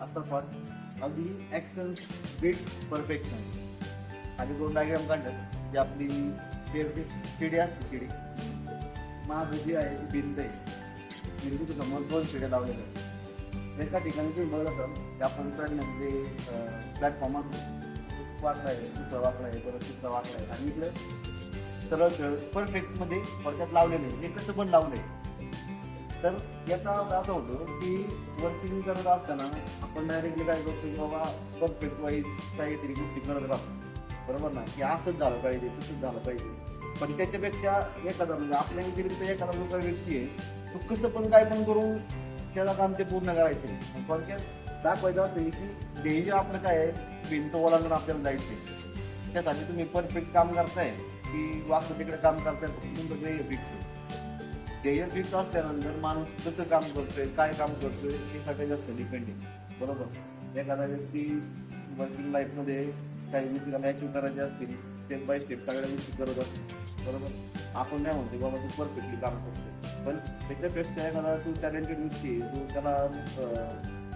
आता पण अगदी ऍक्शन बीट परफेक्शन आणि दोन डायग्राम काढतात जी आपली शिडी असते. शिडी माझं जी आहे ती भिंत आहे. भिंतीच्या समोर दोन शिड्या लावलेल्या आहेत. एका ठिकाणी तुम्ही बघत असाल की आपण म्हणजे प्लॅटफॉर्म वाकला आहे, दुसरा वाकला आहे, परत तिसरा वाकला आहे आणि इकडे सरळ परफेक्ट मध्ये थोडक्यात लावलेले आहे. हे कसं पण लावलंय तर याचा अर्थ असा होतो की वर्किंग करत असताना आपण डायरेक्टली काय करतो की बाबा परफेक्ट वाईज काहीतरी गोष्टी करत राहतो. बरोबर ना, की असंच झालं पाहिजे, तसंच झालं पाहिजे. पण त्याच्यापेक्षा एखादा म्हणजे आपल्या व्यतिरिक्त एखादा जो काही व्यक्ती आहे तो कसं पण काय पण करून त्याला काम ते पूर्ण करायचे. थोडक्यात दाखवायचं असं की ध्येय आपलं काय आहे, भिंत ओलांडून आपल्याला जायचंय. त्यासाठी तुम्ही परफेक्ट काम करताय की वाकड तिकडे काम करताय, तुमचं ध्येय फिक्स. ध्येय फिक्स असल्यानंतर माणूस कसं काम करतोय, काय काम करतोय हे सगळ्यात जास्त डिपेंडिंग. बरोबर, एखादा व्यक्ती वर्किंग लाईफमध्ये काही गोष्टी त्याला अचीव्ह करायच्या असतील, स्टेप बाय स्टेप सगळ्या गोष्टी करत असतील. बरोबर, आपण काय म्हणतो बाबा तू परफेक्टली काम करतोय, पण त्याच्यापेक्षा एखादा तू टॅलेंटेड व्यक्ती आहे, तू त्याला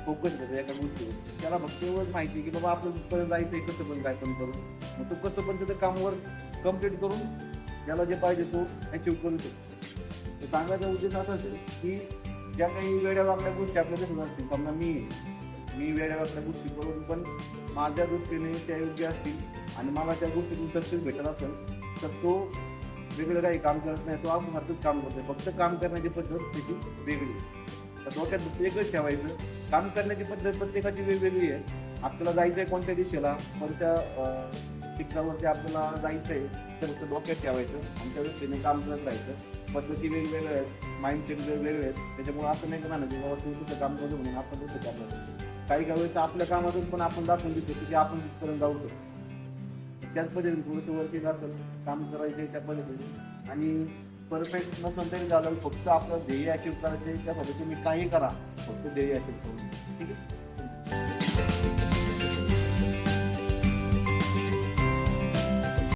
फोकस करतो एका गोष्टीवर, त्याला फक्त एवढंच माहिती की बाबा आपलं तिथपर्यंत जायचंय कसं पण काय पण करून. मग तू कसं पण त्याचं कामवर कम्प्लीट करून ज्याला जे पाहिजे तो अचीव्ह करू शकतो. तर सांगायचा उद्देश असाच आहे की ज्या काही वेगळ्या वागल्या गोष्टी आपल्या कसं असतील, समजा मी वेगळ्या वागल्या गोष्टी करून पण माझ्या दृष्टीने त्या योग्य असतील आणि मला त्या गोष्टीतून सक्सेस भेटत असेल तर तो वेगळं काही काम करत नाही, तो आपणच काम करतोय. फक्त काम करण्याची पद्धत त्याची वेगळी. तर डोक्यात एकच ठेवायचं, काम करण्याची पद्धत प्रत्येकाची वेगवेगळी आहे. आपल्याला जायचंय कोणत्या दिशेला, कोणत्या शिखरावरती आपल्याला जायचंय तर फक्त डोक्यात ठेवायचं आणि त्या दृष्टीने काम करत राहायचं. पद्धती वेगवेगळ्या आहेत, माइंडसेट वेगवेगळे आहेत. त्याच्यामुळे असं नाही म्हणा की बाबा तू कसं काम करतो म्हणून आपण कसं काम करतो. काही वेळेस आपल्या कामातून पण आपण दाखवून देतो की आपण तिथपर्यंत जाऊ शकतो. त्याच पद्धतीने थोडंसं वर्किंग असेल, काम करायचे त्या पद्धतीने. आणि परफेक्ट नसेल तरी झालं, फक्त आपलं ध्येय अचीव्ह करायचे त्यासाठी तुम्ही काही करा, फक्त ध्येय अचीव्ह करू. ठीक आहे.